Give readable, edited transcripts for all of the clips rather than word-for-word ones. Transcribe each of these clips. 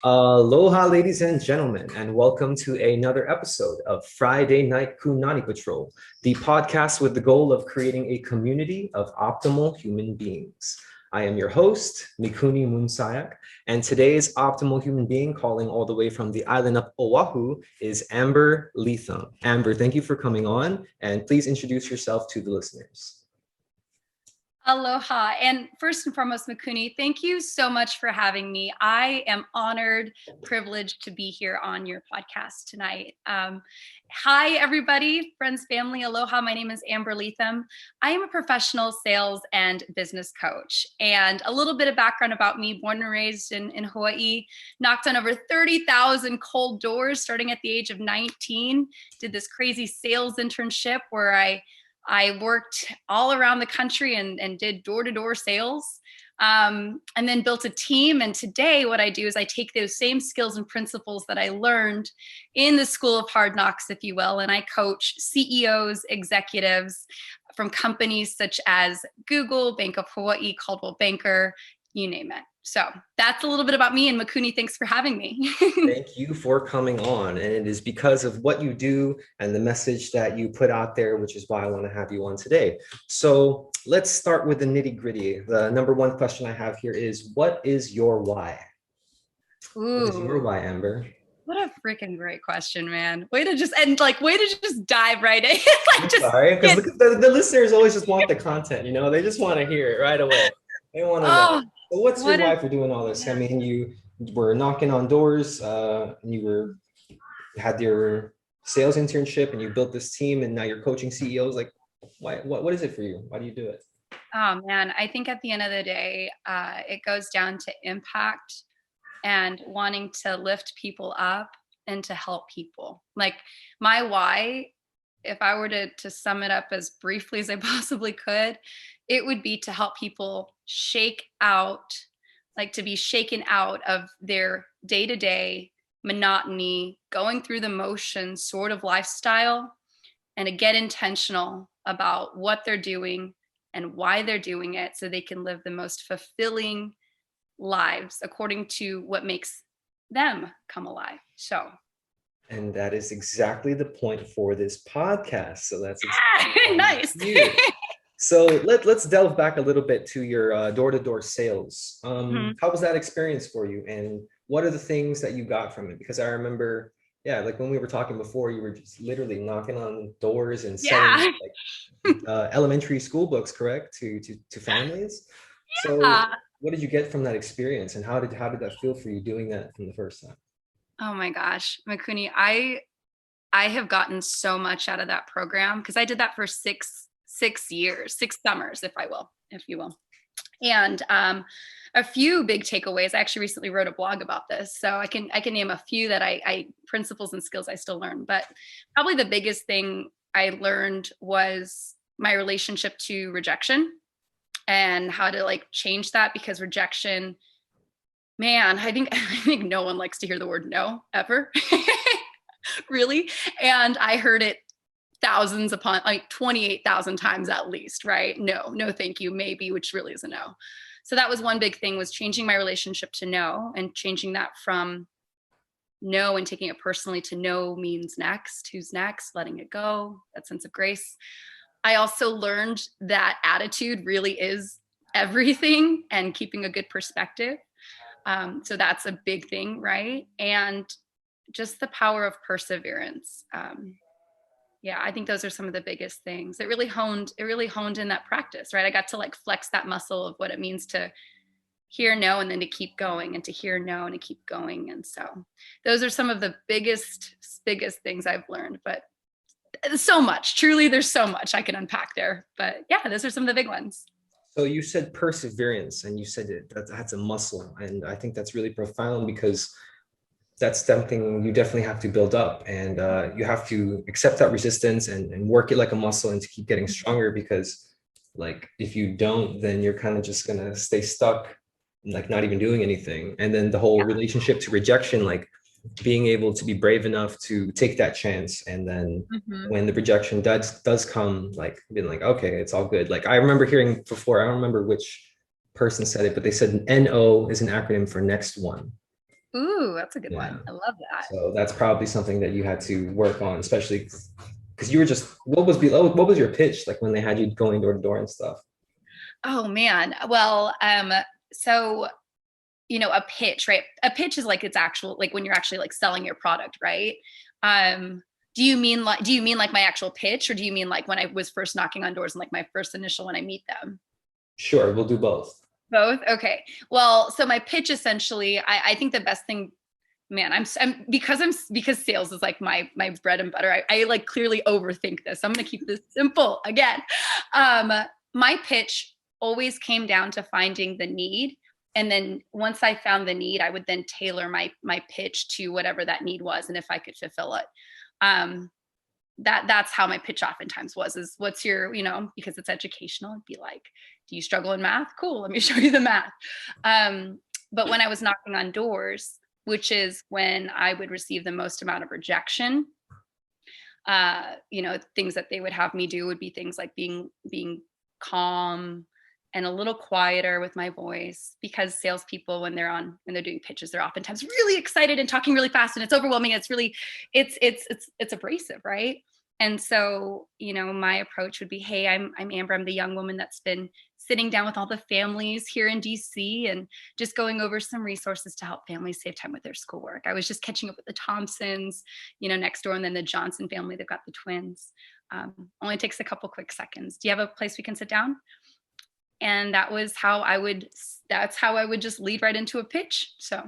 Aloha, ladies and gentlemen, and welcome to another episode of Friday Night Kunani Patrol, the podcast with the goal of creating a community of optimal human beings. I am your host, Mikuni Munsayak, and today's optimal human being calling all the way from the island of Oahu is Amber Lethem. Amber, thank you for coming on, and please introduce yourself to the listeners. Aloha. And first and foremost, Mikuni, thank you so much for having me. I am honored, privileged to be here on your podcast tonight. Hi, everybody, friends, family, aloha. My name is Amber Lethem. I am a professional sales and business coach. And a little bit of background about me, born and raised in Hawaii, knocked on over 30,000 cold doors starting at the age of 19, did this crazy sales internship where I worked all around the country and did door-to-door sales, and then built a team. And today what I do is I take those same skills and principles that I learned in the School of Hard Knocks, if you will, and I coach CEOs, executives from companies such as Google, Bank of Hawaii, Coldwell Banker, you name it. So that's a little bit about me, and Mikuni, thanks for having me. Thank you for coming on. And it is because of what you do and the message that you put out there, which is why I want to have you on today. So let's start with the nitty gritty. The number one question I have here is, what is your why? Ooh. What is your why, Amber? What a freaking great question, man. Way to just dive right in. Sorry, because the listeners always just want the content, they just want to hear it right away. They want to know. So what's your why for doing all this? I mean, you were knocking on doors, and you had your sales internship, and you built this team, and now you're coaching CEOs. Like, why? What is it for you? Why do you do it? Oh man, I think at the end of the day, it goes down to impact and wanting to lift people up and to help people. Like my why, if I were to sum it up as briefly as I possibly could, it would be to help people to be shaken out of their day-to-day monotony, going through the motions sort of lifestyle, and to get intentional about what they're doing and why they're doing it so they can live the most fulfilling lives according to what makes them come alive. And that is exactly the point for this podcast. So that's exactly nice. So let's delve back a little bit to your door-to-door sales. How was that experience for you, and what are the things that you got from it? Because I remember, like when we were talking before, you were just literally knocking on doors and selling elementary school books, correct, to families. Yeah. So what did you get from that experience, and how did that feel for you doing that from the first time? Oh my gosh, Mikuni, I have gotten so much out of that program because I did that for six summers, if you will. And a few big takeaways. I actually recently wrote a blog about this, so I can name a few that I principles and skills I still learn. But probably the biggest thing I learned was my relationship to rejection and how to change that, because rejection, man, I think no one likes to hear the word no ever. Really. And I heard it thousands upon 28,000 times at least, right? No, thank you, maybe, which really is a no. So that was one big thing, was changing my relationship to no, and changing that from no and taking it personally to no means next, who's next, letting it go, that sense of grace. I also learned that attitude really is everything, and keeping a good perspective. So that's a big thing, right? And just the power of perseverance. I think those are some of the biggest things. It really honed in that practice, right? I got to flex that muscle of what it means to hear no and then to keep going, and to hear no and to keep going. And so those are some of the biggest things I've learned, but so much, truly, there's so much I can unpack there, but those are some of the big ones. So you said perseverance, and you said that's a muscle. And I think that's really profound, because that's something you definitely have to build up, and you have to accept that resistance and work it like a muscle, and to keep getting stronger, because if you don't, then you're kind of just going to stay stuck, not even doing anything. And then the whole relationship to rejection, being able to be brave enough to take that chance. And then when the rejection does come, being okay, it's all good. I remember hearing before, I don't remember which person said it, but they said NO is an acronym for next one. Ooh, that's a good Yeah. one. I love that. So that's probably something that you had to work on, especially because you were just, what was your pitch like when they had you going door to door and stuff? Oh man. Well, so a pitch, right? A pitch is like it's actual, like when you're actually like selling your product, right? Um, do you mean like my actual pitch, or do you mean like when I was first knocking on doors and like my first initial when I meet them? Sure, we'll do both. Both? Okay. Well, so my pitch essentially, I think the best thing, man, because sales is like my bread and butter. I like clearly overthink this. I'm gonna keep this simple again. Um, my pitch always came down to finding the need. And then once I found the need, I would then tailor my pitch to whatever that need was and if I could fulfill it. Um, that's how my pitch oftentimes was, is what's your, because it's educational, it'd be like, do you struggle in math? Cool, let me show you the math. But when I was knocking on doors, which is when I would receive the most amount of rejection, things that they would have me do would be things like being calm and a little quieter with my voice, because salespeople, when they're doing pitches, they're oftentimes really excited and talking really fast, and it's overwhelming. It's abrasive, right? And so, my approach would be, hey, I'm Amber. I'm the young woman that's been sitting down with all the families here in DC and just going over some resources to help families save time with their schoolwork. I was just catching up with the Thompsons, next door, and then the Johnson family. They've got the twins. Only takes a couple quick seconds. Do you have a place we can sit down? And that's how I would just lead right into a pitch. So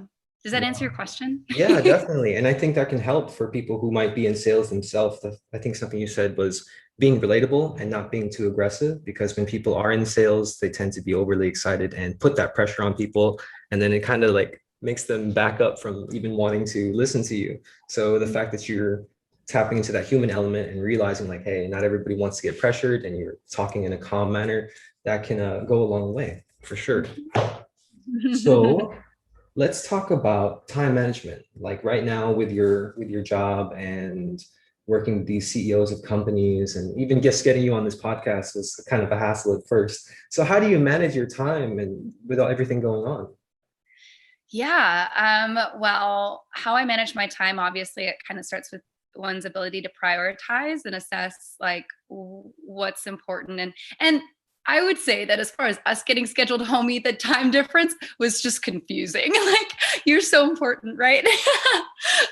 does that answer your question? Yeah, definitely. And I think that can help for people who might be in sales themselves. I think something you said was being relatable and not being too aggressive, because when people are in sales, they tend to be overly excited and put that pressure on people. And then it kind of like makes them back up from even wanting to listen to you. So the fact that you're tapping into that human element and realizing like, hey, not everybody wants to get pressured, and you're talking in a calm manner, that can go a long way for sure. So let's talk about time management. Like right now with your job and working with these CEOs of companies, and even just getting you on this podcast was kind of a hassle at first. So how do you manage your time and with everything going on? Yeah. Well, how I manage my time, obviously, it kind of starts with one's ability to prioritize and assess like what's important. And I would say that as far as us getting scheduled homie, the time difference was just confusing. Like, you're so important, right?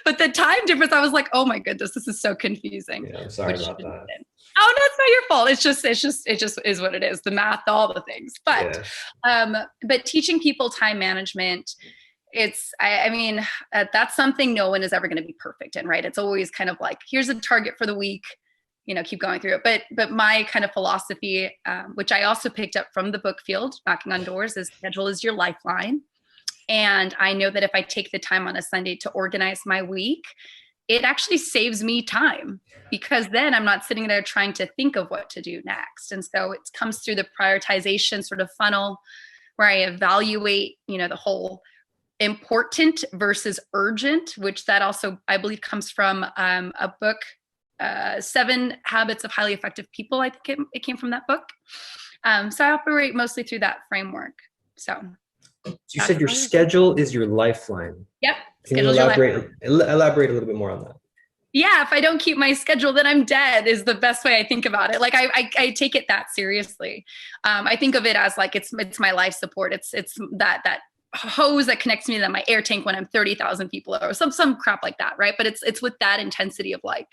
But the time difference, I was like, oh my goodness, this is so confusing. Yeah, I'm sorry about that. Oh no, it's not your fault. It just is what it is. The math, all the things. But but teaching people time management, I mean, that's something no one is ever going to be perfect in, right? It's always kind of like, here's a target for the week, keep going through it. But my kind of philosophy, which I also picked up from the book Field, Knocking on Doors, is schedule is your lifeline. And I know that if I take the time on a Sunday to organize my week, it actually saves me time, because then I'm not sitting there trying to think of what to do next. And so it comes through the prioritization sort of funnel where I evaluate, the whole important versus urgent, which that also, I believe, comes from a book, 7 Habits of Highly Effective People. I think it came from that book. So I operate mostly through that framework. So you said your schedule is your lifeline. Yep. Can you elaborate a little bit more on that? Yeah, if I don't keep my schedule, then I'm dead, is the best way I think about it. Like I take it that seriously. I think of it as like it's my life support. It's that hose that connects me to my air tank when I'm 30,000 people or some crap like that, right? But it's with that intensity of like,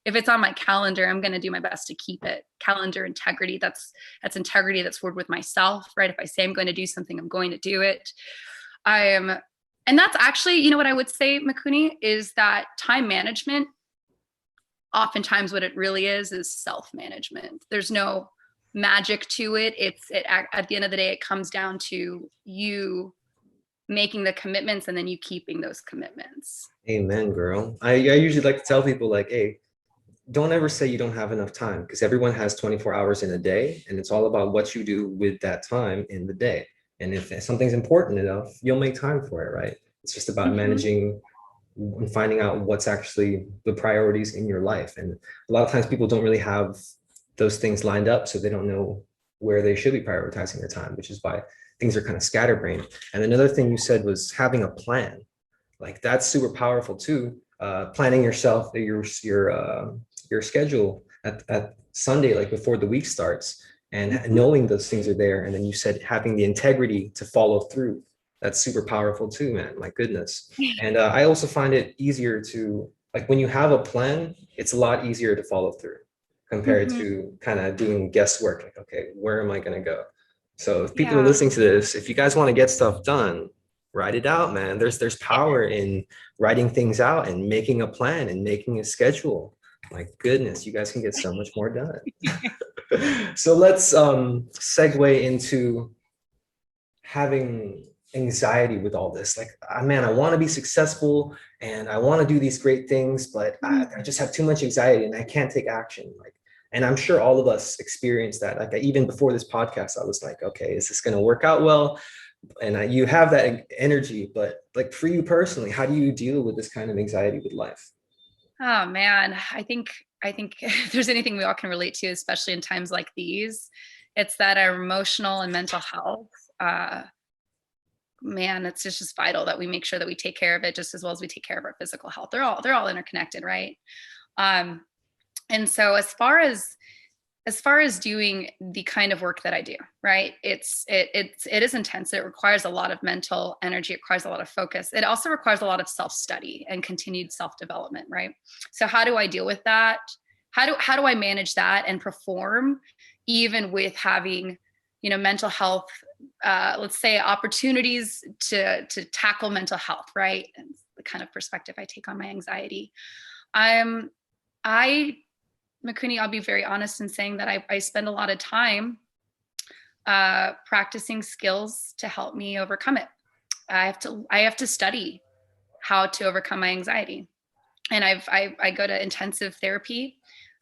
if it's on my calendar, I'm going to do my best to keep it. Calendar integrity, that's integrity that's word with myself, right? If I say I'm going to do something, I'm going to do it. And that's actually, what I would say, Makuni, is that time management, oftentimes what it really is self-management. There's no magic to it. At the end of the day, it comes down to you making the commitments and then you keeping those commitments. Amen, girl. I usually like to tell people like, hey, don't ever say you don't have enough time, because everyone has 24 hours in a day, and it's all about what you do with that time in the day. And if something's important enough, you'll make time for it, right? It's just about managing and finding out what's actually the priorities in your life. And a lot of times people don't really have those things lined up, so they don't know where they should be prioritizing their time, which is why things are kind of scatterbrained. And another thing you said was having a plan. like that's super powerful too. Planning yourself, your schedule at Sunday, like before the week starts, and knowing those things are there. And then you said having the integrity to follow through. That's super powerful too, man. My goodness. And I also find it easier to, like, when you have a plan, it's a lot easier to follow through compared to kind of doing guesswork. Like, okay, where am I going to go? So if people are Yeah. listening to this, if you guys want to get stuff done, write it out, man. There's power in writing things out and making a plan and making a schedule. My goodness, you guys can get so much more done. So let's segue into having anxiety with all this. Like, man, I want to be successful and I want to do these great things, but I just have too much anxiety and I can't take action. Like, and I'm sure all of us experience that. Like, even before this podcast, I was like, okay, is this going to work out well? And you have that energy, but like for you personally, how do you deal with this kind of anxiety with life? Oh man, I think if there's anything we all can relate to, especially in times like these, it's that our emotional and mental health. Man, it's just vital that we make sure that we take care of it just as well as we take care of our physical health. They're all interconnected, right? Um, and so as far as doing the kind of work that I do, right? It is intense. It requires a lot of mental energy. It requires a lot of focus. It also requires a lot of self-study and continued self-development, right? So how do I deal with that? How do I manage that and perform even with having, mental health, let's say opportunities to tackle mental health, right? And the kind of perspective I take on my anxiety. I Makuni, I'll be very honest in saying that I spend a lot of time practicing skills to help me overcome it. I have to study how to overcome my anxiety, and I go to intensive therapy.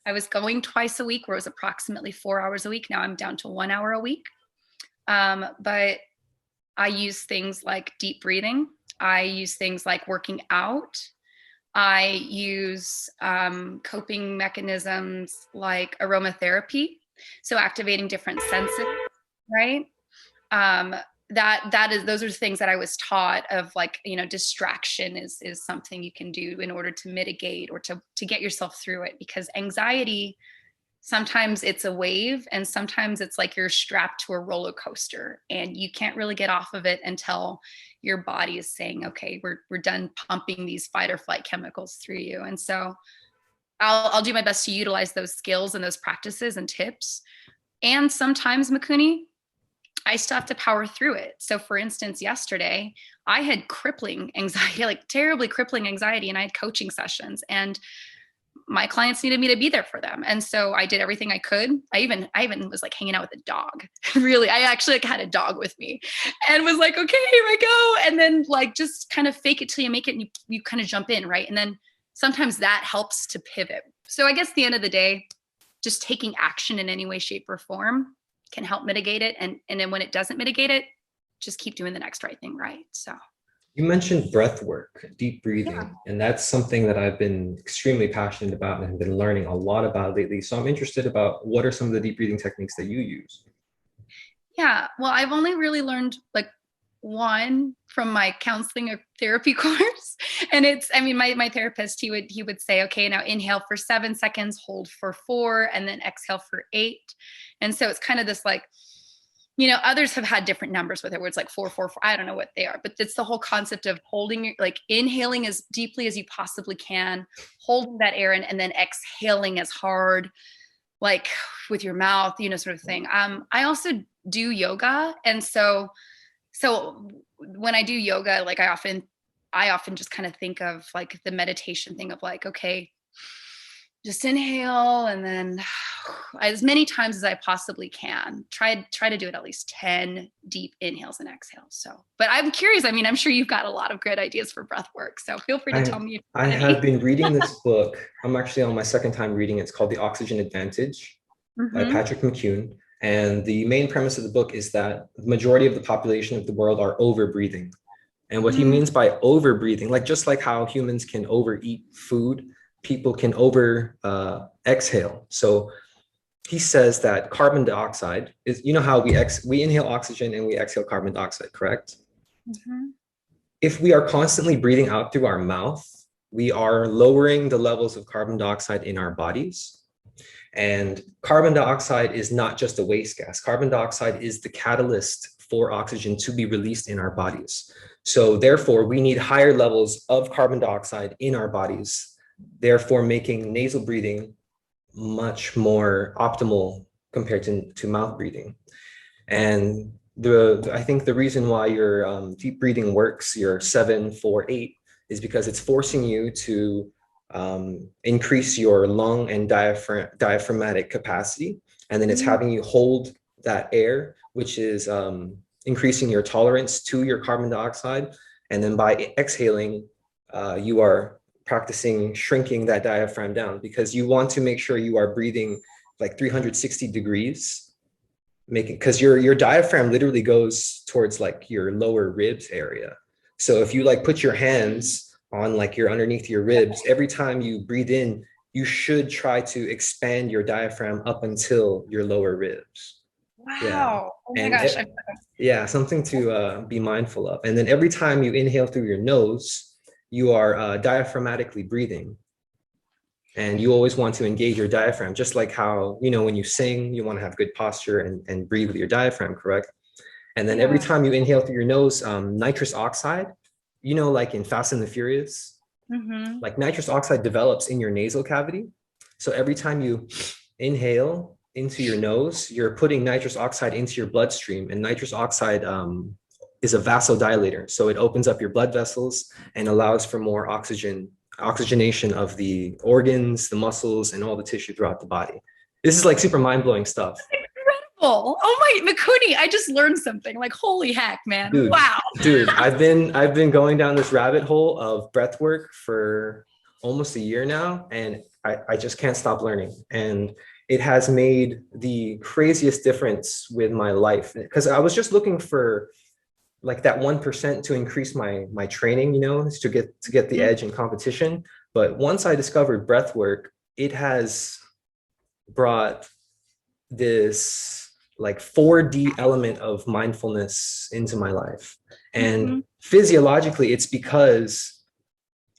I was going twice a week, where it was approximately 4 hours a week. Now I'm down to 1 hour a week. But I use things like deep breathing. I use things like working out. I use coping mechanisms like aromatherapy, so activating different senses, right? Those are things that I was taught of, like, distraction is something you can do in order to mitigate or to get yourself through it, because anxiety, sometimes it's a wave and sometimes it's like you're strapped to a roller coaster and you can't really get off of it until your body is saying, okay, we're done pumping these fight or flight chemicals through you. And so I'll do my best to utilize those skills and those practices and tips. And sometimes, Makuni, I still have to power through it. So for instance, yesterday I had crippling anxiety, like terribly crippling anxiety, and I had coaching sessions, and my clients needed me to be there for them. And so I did everything I could. I even was like hanging out with a dog. Really, I actually like had a dog with me and was like, okay, here I go. And then like just kind of fake it till you make it, and you kind of jump in, right? And then sometimes that helps to pivot. So I guess at the end of the day, just taking action in any way, shape, or form can help mitigate it. And then when it doesn't mitigate it, just keep doing the next right thing, right? So You mentioned breath work, deep yeah. breathing, and that's something that I've been extremely passionate about and have been learning a lot about lately. So I'm interested about what are some of the deep breathing techniques that you use? Yeah. Well, I've only really learned like one from my counseling or therapy course. And my therapist, he would say, okay, now inhale for 7 seconds, hold for 4, and then exhale for 8. And so it's kind of this like, others have had different numbers with it, where it's like 4, 4, 4. I don't know what they are, but it's the whole concept of holding, like inhaling as deeply as you possibly can, holding that air in, and then exhaling as hard, like with your mouth, sort of thing. I also do yoga. And so when I do yoga, like I often just kind of think of like the meditation thing of like, okay, just inhale, and then as many times as I possibly can, try to do it at least 10 deep inhales and exhales. So, but I'm curious, I'm sure you've got a lot of great ideas for breath work. So feel free to tell me if I you have have been reading this book. I'm actually on my second time reading it. It's called The Oxygen Advantage by any. Patrick McCune. And the main premise of the book is that the majority of the population of the world are over breathing. And what he Mm-hmm. means by over breathing, like just like how humans can overeat food, people can over exhale. So he says that carbon dioxide is, how we inhale oxygen and we exhale carbon dioxide, correct? Mm-hmm. if we are constantly breathing out through our mouth, we are lowering the levels of carbon dioxide in our bodies. And carbon dioxide is not just a waste gas. Carbon dioxide is the catalyst for oxygen to be released in our bodies. So therefore, we need higher levels of carbon dioxide in our bodies, therefore making nasal breathing much more optimal compared to mouth breathing. And I think the reason why your deep breathing works, your 7-4-8, is because it's forcing you to increase your lung and diaphragmatic capacity. And then it's having you hold that air, which is increasing your tolerance to your carbon dioxide. And then by exhaling, you are practicing shrinking that diaphragm down, because you want to make sure you are breathing like 360 degrees, because your diaphragm literally goes towards like your lower ribs area. So if you like put your hands on like your underneath your ribs, every time you breathe in, you should try to expand your diaphragm up until your lower ribs. Wow. Yeah. Oh my gosh. Yeah, something to be mindful of. And then every time you inhale through your nose, you are diaphragmatically breathing. And you always want to engage your diaphragm, just like how, when you sing, you want to have good posture and breathe with your diaphragm, correct? And then every time you inhale through your nose, nitrous oxide, like in Fast and the Furious, like nitrous oxide develops in your nasal cavity. So every time you inhale into your nose, you're putting nitrous oxide into your bloodstream, and nitrous oxide is a vasodilator. So it opens up your blood vessels and allows for more oxygenation of the organs, the muscles, and all the tissue throughout the body. This is like super mind-blowing stuff. Oh my, Makuni, I just learned something. Like, holy heck, man. Dude, wow. Dude, I've been going down this rabbit hole of breath work for almost a year now, and I just can't stop learning. And it has made the craziest difference with my life, because I was just looking for like that 1% to increase my training, to get the edge in competition. But once I discovered breath work, it has brought this like 4D element of mindfulness into my life. And physiologically, it's because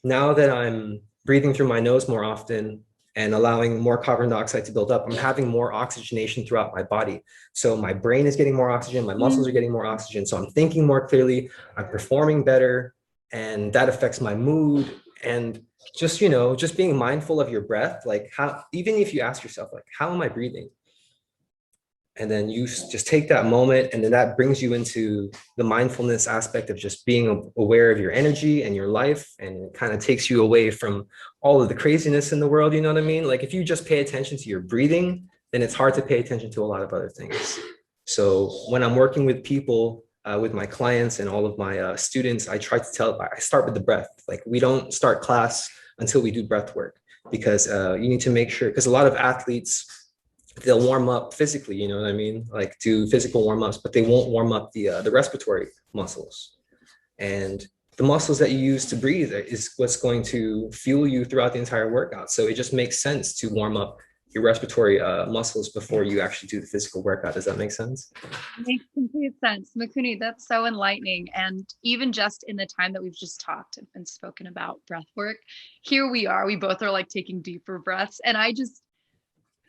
now that I'm breathing through my nose more often and allowing more carbon dioxide to build up, I'm having more oxygenation throughout my body. So my brain is getting more oxygen, my muscles are getting more oxygen. So I'm thinking more clearly, I'm performing better, and that affects my mood. And just, just being mindful of your breath, like how, even if you ask yourself, like, how am I breathing? And then you just take that moment, and then that brings you into the mindfulness aspect of just being aware of your energy and your life, and it kind of takes you away from all of the craziness in the world. You know what I mean? Like if you just pay attention to your breathing, then it's hard to pay attention to a lot of other things. So when I'm working with people, with my clients and all of my students, I start with the breath. Like we don't start class until we do breath work, because you need to make sure, because a lot of athletes, they'll warm up physically, you know what I mean? Like do physical warm-ups, but they won't warm up the respiratory muscles. And the muscles that you use to breathe is what's going to fuel you throughout the entire workout. So it just makes sense to warm up your respiratory muscles before you actually do the physical workout. Does that make sense? It makes complete sense. Makuni, that's so enlightening. And even just in the time that we've just talked and spoken about breath work, here we are, we both are like taking deeper breaths. And I just,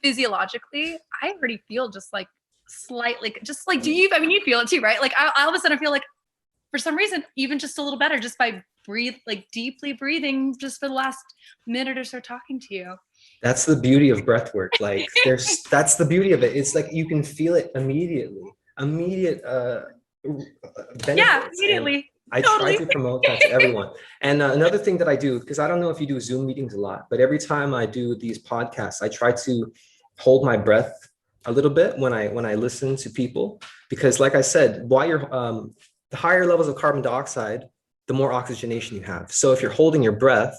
physiologically, I already feel just like slightly, just like, you feel it too, right? Like I all of a sudden I feel like for some reason, even just a little better just by deeply breathing just for the last minute or so talking to you. That's the beauty of breath work. Like that's the beauty of it. It's like you can feel it immediate benefits. Yeah, immediately. I try to promote that to everyone. And another thing that I do, because I don't know if you do Zoom meetings a lot, but every time I do these podcasts, I try to hold my breath a little bit when I listen to people, because like I said, while you're the higher levels of carbon dioxide, the more oxygenation you have. So if you're holding your breath,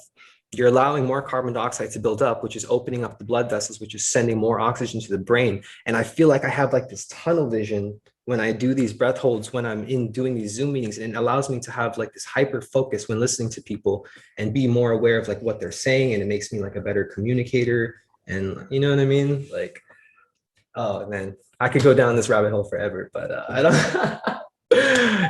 you're allowing more carbon dioxide to build up, which is opening up the blood vessels, which is sending more oxygen to the brain. And I feel like I have like this tunnel vision when I do these breath holds, when I'm doing these Zoom meetings, and it allows me to have like this hyper focus when listening to people and be more aware of like what they're saying. And it makes me like a better communicator. And you know what I mean? Like, oh man, I could go down this rabbit hole forever, but I don't.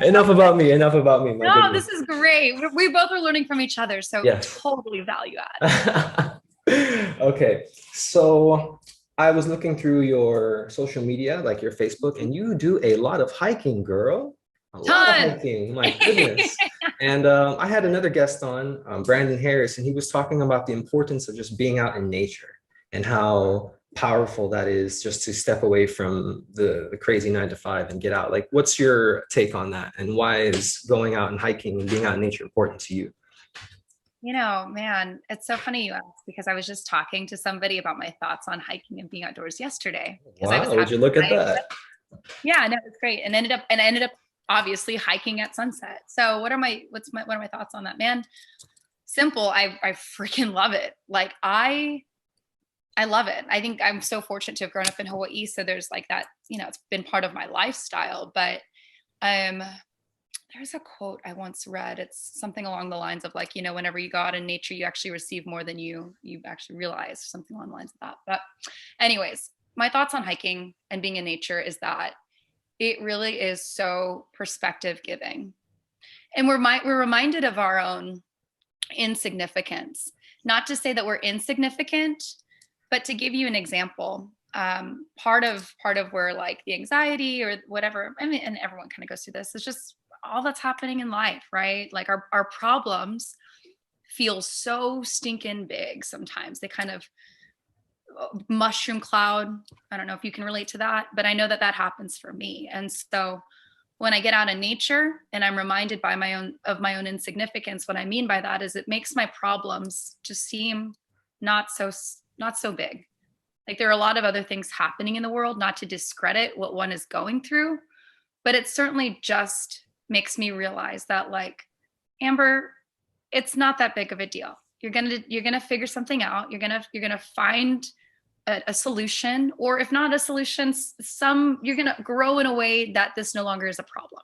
Enough about me. Enough about me. My No, goodness. this is great. We both are learning from each other, so Yes. totally value add. Okay. So I was looking through your social media, like your Facebook, and you do a lot of hiking, girl. A lot of Ton. hiking. My goodness. And I had another guest on, Brandon Harris, and he was talking about the importance of just being out in nature and how powerful that is just to step away from the crazy 9 to 5 and get out. Like, what's your take on that? And why is going out and hiking and being out in nature important to you? Man, it's so funny you ask because I was just talking to somebody about my thoughts on hiking and being outdoors yesterday because I was Wow, would having you look a at hike. that? Yeah, no, it's great. And I ended up obviously hiking at sunset. So what are my thoughts on that, man? Simple. I freaking love it. Like I love it. I think I'm so fortunate to have grown up in Hawaii. So there's like that, it's been part of my lifestyle. But um there's a quote I once read. It's something along the lines of like, whenever you go out in nature, you actually receive more than you actually realize, something along the lines of that. But anyways, my thoughts on hiking and being in nature is that it really is so perspective giving. And we're reminded of our own insignificance. Not to say that we're insignificant, but to give you an example, part of where like the anxiety or whatever, I mean, and everyone kind of goes through this, is just all that's happening in life, right? Like our problems feel so stinking big sometimes. They kind of mushroom cloud. I don't know if you can relate to that, but I know that that happens for me. And so when I get out in nature and I'm reminded by my own insignificance, what I mean by that is it makes my problems just seem not so big. Like there are a lot of other things happening in the world, not to discredit what one is going through, but it certainly just makes me realize that like, Amber, it's not that big of a deal. You're gonna figure something out. You're gonna find a solution, or if not a solution, you're gonna grow in a way that this no longer is a problem.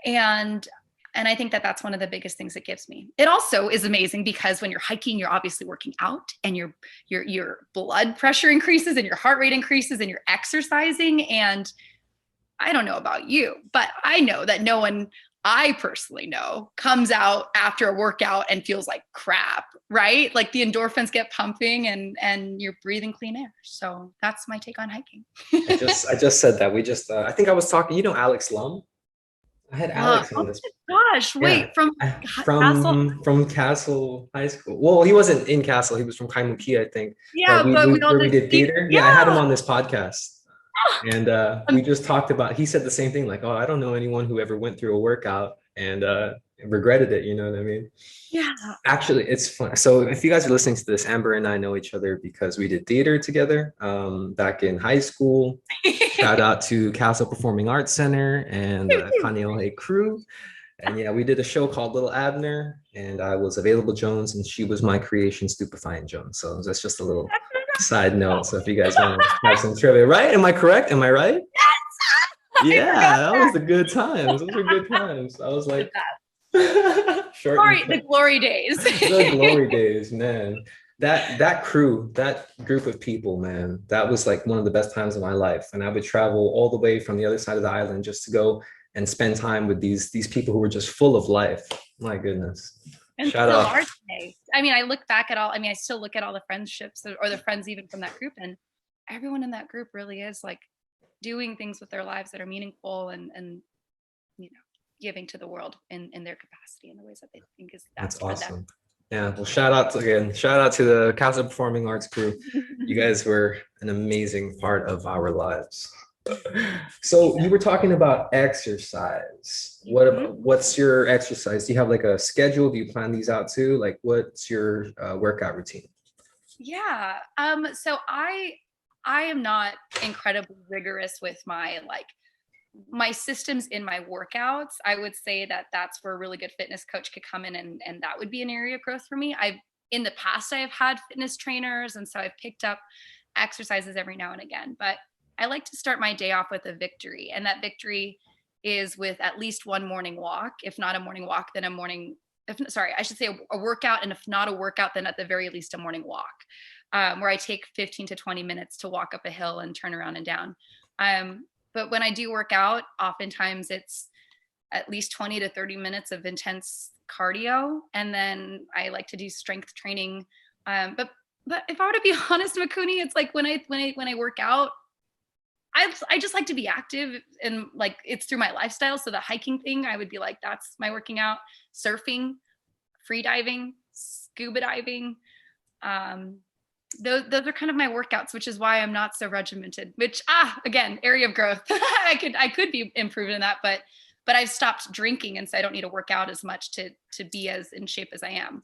And I think that that's one of the biggest things it gives me. It also is amazing because when you're hiking, you're obviously working out, and your blood pressure increases, and your heart rate increases, and you're exercising. And I don't know about you, but I know that no one I personally know comes out after a workout and feels like crap, right? Like the endorphins get pumping, and you're breathing clean air. So that's my take on hiking. I just said that. I think I was talking, Alex Lum. I had Oh, Alex oh on this. my gosh, Yeah. wait, from Castle. From Castle High School. Well, he wasn't in Castle, he was from Kaimuki, I think. Yeah, But but we all where we did did theater. Yeah, I had him yeah. on this podcast. And we just talked about, he said the same thing, like, oh, I don't know anyone who ever went through a workout and regretted it, you know what I mean? Yeah. Actually, it's fun. So if you guys are listening to this, Amber and I know each other because we did theater together back in high school. Shout out to Castle Performing Arts Center and Kaneohe crew. And yeah, we did a show called Little Abner, and I was Available Jones, and she was my creation, Stupefying Jones. So that's just a little side note. So if you guys want to have some trivia, right? Am I correct? Am I right? I Yeah, forgot that was the good times. Those were good times. I was like, short and the glory days. the glory days, man. That crew, that group of people, man, that was like one of the best times of my life. And I would travel all the way from the other side of the island just to go and spend time with these people who were just full of life. My goodness. And Shout still out. are today. I mean, I still look at all the friendships or the friends even from that group, and everyone in that group really is like doing things with their lives that are meaningful and giving to the world in their capacity in the ways that they think is That's best for them. awesome. Yeah, well, shout out to the Casa Performing Arts crew. You guys were an amazing part of our lives. So you were talking about exercise. What's your exercise? Do you have like a schedule? Do you plan these out too? Like, what's your workout routine? Yeah. So I am not incredibly rigorous with my systems in my workouts. I would say that that's where a really good fitness coach could come in, and that would be an area of growth for me. In the past, I have had fitness trainers, and so I've picked up exercises every now and again, but I like to start my day off with a victory. And that victory is with at least one morning walk. If not a morning walk, then I should say a workout. And if not a workout, then at the very least a morning walk, where I take 15 to 20 minutes to walk up a hill and turn around and down. But when I do work out, oftentimes it's at least 20 to 30 minutes of intense cardio. And then I like to do strength training. But if I were to be honest, Makuni, it's like when I work out, I just like to be active, and like it's through my lifestyle. So the hiking thing, I would be like, that's my working out. Surfing, freediving, scuba diving. Those are kind of my workouts, which is why I'm not so regimented, which, again, area of growth. I could be improved in that, but I've stopped drinking. And so I don't need to work out as much to be as in shape as I am.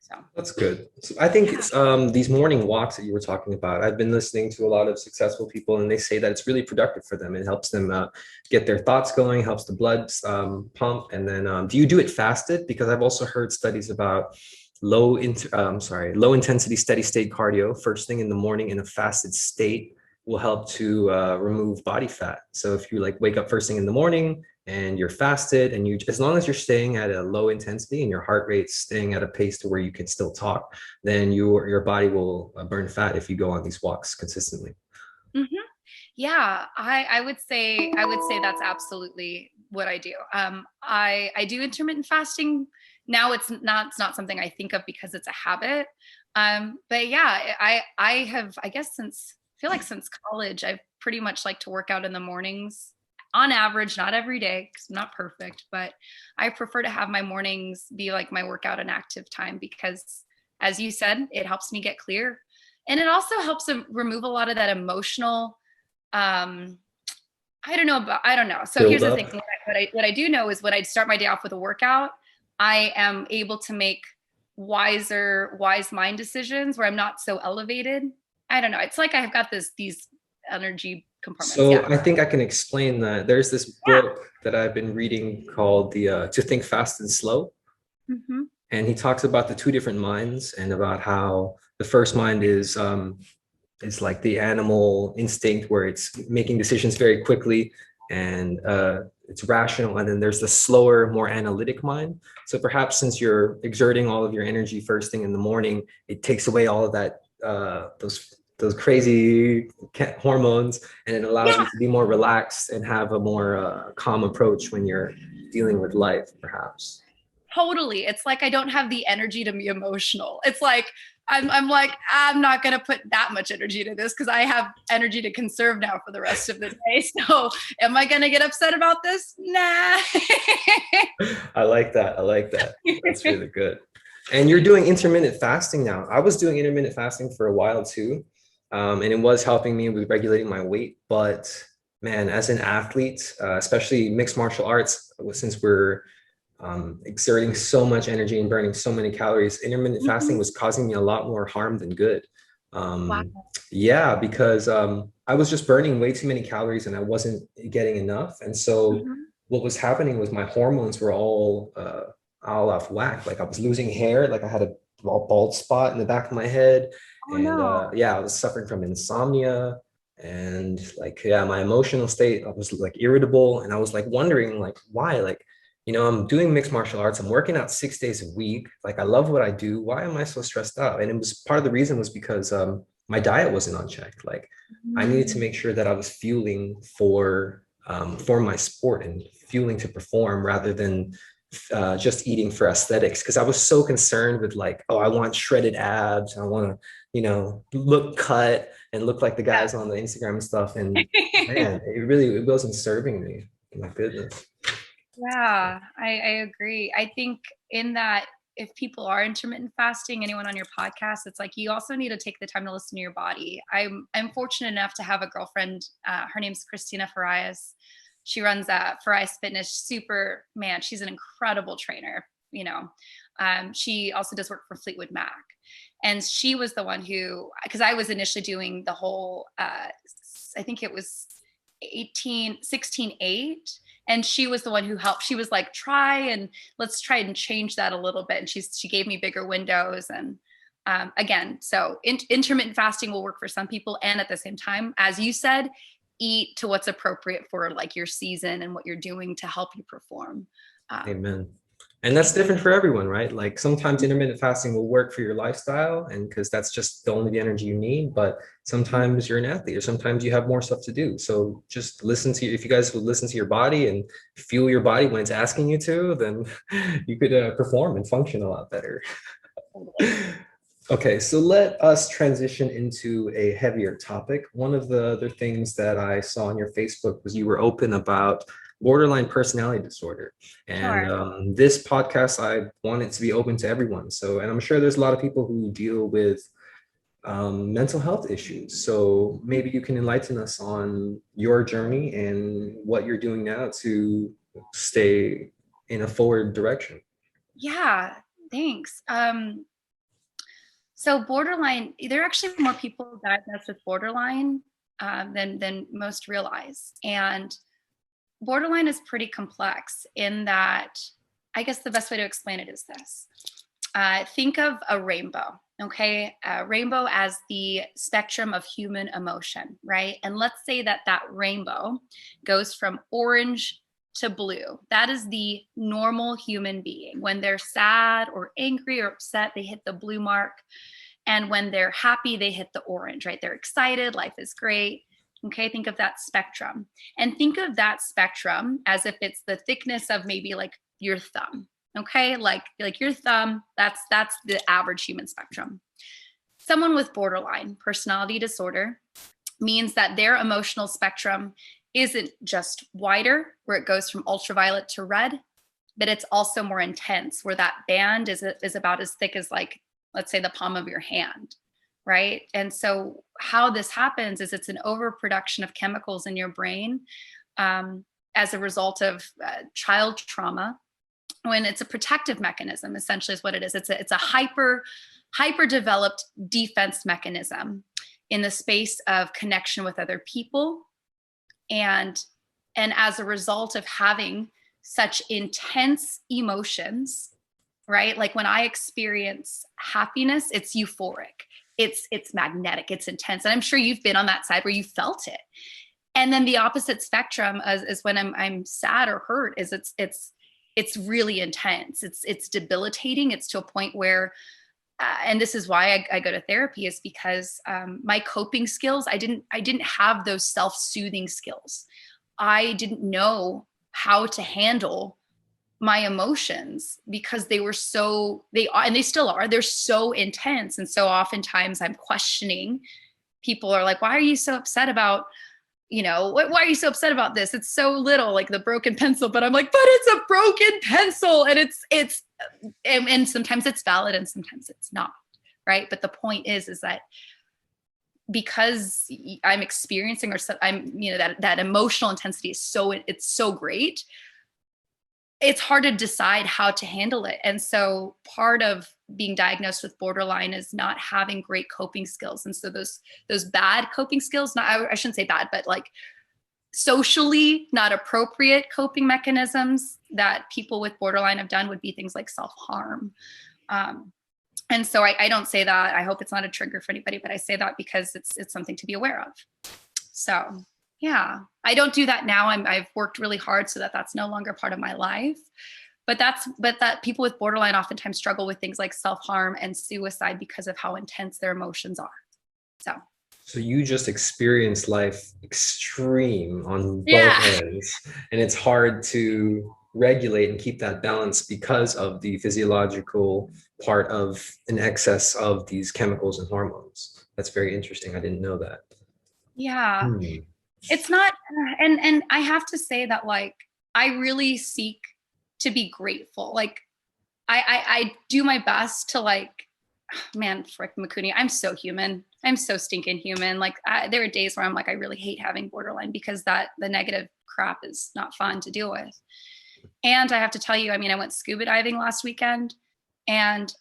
So That's good. So I think it's these morning walks that you were talking about. I've been listening to a lot of successful people, and they say that it's really productive for them. It helps them get their thoughts going, helps the blood pump. And then, do you do it fasted? Because I've also heard studies about low intensity steady state cardio first thing in the morning in a fasted state will help to remove body fat. So if you like wake up first thing in the morning and you're fasted, and as long as you're staying at a low intensity and your heart rate's staying at a pace to where you can still talk, then your body will burn fat if you go on these walks consistently. Mm-hmm. Yeah, I would say that's absolutely what I do. I do intermittent fasting. Now it's not something I think of because it's a habit. But yeah, I have, I guess since college, I've pretty much like to work out in the mornings on average, not every day because I'm not perfect, but I prefer to have my mornings be like my workout and active time because, as you said, it helps me get clear. And it also helps remove a lot of that emotional, I don't know. So Build here's the up. thing. What I do know is when I start my day off with a workout, I am able to make wise mind decisions where I'm not so elevated. I don't know. It's like I've got these energy compartments. So Yeah. I think I can explain that. There's this book that I've been reading called the To Think Fast and Slow. Mm-hmm. And he talks about the two different minds and about how the first mind is like the animal instinct where it's making decisions very quickly and it's rational. And then there's the slower, more analytic mind. So perhaps since you're exerting all of your energy first thing in the morning, it takes away all of that those crazy hormones, and it allows you to be more relaxed and have a more calm approach when you're dealing with life, perhaps. Totally. It's like I don't have the energy to be emotional. It's like I'm like, I'm not gonna put that much energy into this because I have energy to conserve now for the rest of the day. So am I gonna get upset about this? Nah. I like that. I like that. That's really good. And you're doing intermittent fasting now. I was doing intermittent fasting for a while too. And it was helping me with regulating my weight. But man, as an athlete, especially mixed martial arts, since we're exerting so much energy and burning so many calories, intermittent fasting was causing me a lot more harm than good. Wow. Yeah, because I was just burning way too many calories and I wasn't getting enough. And so what was happening was my hormones were all off whack. Like I was losing hair, like I had a bald spot in the back of my head. Oh And no. yeah, I was suffering from insomnia and like, yeah, my emotional state, I was like irritable. And I was like wondering like why, like, I'm doing mixed martial arts. I'm working out 6 days a week. Like I love what I do. Why am I so stressed out? And it was part of the reason was because my diet wasn't unchecked. Like I needed to make sure that I was fueling for my sport and fueling to perform rather than just eating for aesthetics. Because I was so concerned with like, oh, I want shredded abs. I want to, look cut and look like the guys on the Instagram and stuff. And man, it wasn't serving me. My goodness. Yeah, I agree. I think in that if people are intermittent fasting, anyone on your podcast, it's like you also need to take the time to listen to your body. I'm fortunate enough to have a girlfriend. Her name's Christina Farias. She runs Farias Fitness. Super man, she's an incredible trainer. She also does work for Fleetwood Mac, and she was the one who, because I was initially doing the whole, I think it was 16-8. And she was the one who helped. She was like, let's try and change that a little bit. And she gave me bigger windows. And again, so intermittent fasting will work for some people. And at the same time, as you said, eat to what's appropriate for like your season and what you're doing to help you perform. Amen. And that's different for everyone, right? Like sometimes intermittent fasting will work for your lifestyle, and because that's just the only energy you need. But sometimes you're an athlete, or sometimes you have more stuff to do. So just listen to, if you guys would listen to your body and fuel your body when it's asking you to, then you could perform and function a lot better. Totally. Okay, so let us transition into a heavier topic. One of the other things that I saw on your Facebook was you were open about borderline personality disorder. And Sure. this podcast, I want it to be open to everyone. So, and I'm sure there's a lot of people who deal with mental health issues. So maybe you can enlighten us on your journey and what you're doing now to stay in a forward direction. Yeah, thanks. So borderline, there are actually more people diagnosed with borderline than most realize. And borderline is pretty complex in that, I guess the best way to explain it is this. Think of a rainbow, okay? A rainbow as the spectrum of human emotion, right? And let's say that that rainbow goes from orange to blue. That is the normal human being. When they're sad or angry or upset, they hit the blue mark. And when they're happy, they hit the orange, right? They're excited, life is great. Okay, think of that spectrum. And think of that spectrum as if it's the thickness of maybe like your thumb. Okay, like your thumb, that's the average human spectrum. Someone with borderline personality disorder means that their emotional spectrum isn't just wider, where it goes from ultraviolet to red, but it's also more intense, where that band is about as thick as, like, let's say the palm of your hand, right? And so how this happens is it's an overproduction of chemicals in your brain as a result of child trauma, when it's a protective mechanism, essentially is what it is. It's a hyper developed defense mechanism in the space of connection with other people. And as a result of having such intense emotions, right? Like when I experience happiness, it's euphoric. It's magnetic, it's intense. And I'm sure you've been on that side where you felt it. And then the opposite spectrum is when I'm sad or hurt, is it's really intense. It's debilitating. It's to a point where, and this is why I go to therapy, is because my coping skills, I didn't have those self-soothing skills. I didn't know how to handle my emotions because they were so, they are, and they still are, they're so intense. And so oftentimes I'm questioning. People are like, why are you so upset about, why are you so upset about this? It's so little, like the broken pencil. But I'm like, but it's a broken pencil. And and sometimes it's valid and sometimes it's not, right? But the point is that because I'm experiencing, or so I'm, that emotional intensity is it's so great, it's hard to decide how to handle it. And so part of being diagnosed with borderline is not having great coping skills. And so those bad coping skills, I shouldn't say bad, but like socially not appropriate coping mechanisms that people with borderline have done would be things like self-harm. And so I don't say that. I hope it's not a trigger for anybody, but I say that because it's something to be aware of. So yeah, I don't do that now. I've worked really hard so that that's no longer part of my life. But that people with borderline oftentimes struggle with things like self-harm and suicide because of how intense their emotions are. So You just experience life extreme on both yeah, ends, and it's hard to regulate and keep that balance because of the physiological part of an excess of these chemicals and hormones. That's very interesting. I didn't know that. yeah. Hmm. It's not, and I have to say that, like, I really seek to be grateful. Like I do my best to, like, man, frick Makuni, I'm so human. I'm so stinking human. Like there are days where I'm like, I really hate having borderline because the negative crap is not fun to deal with. And I have to tell you, I mean, I went scuba diving last weekend and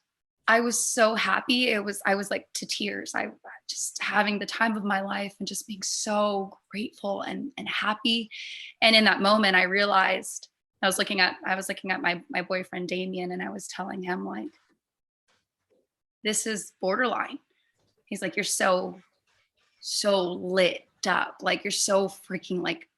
I was so happy. I was like to tears. I just having the time of my life and just being so grateful and happy. And in that moment, I realized I was looking at my boyfriend Damien, and I was telling him, like, this is borderline. He's like, you're so lit up. Like, you're so freaking, like,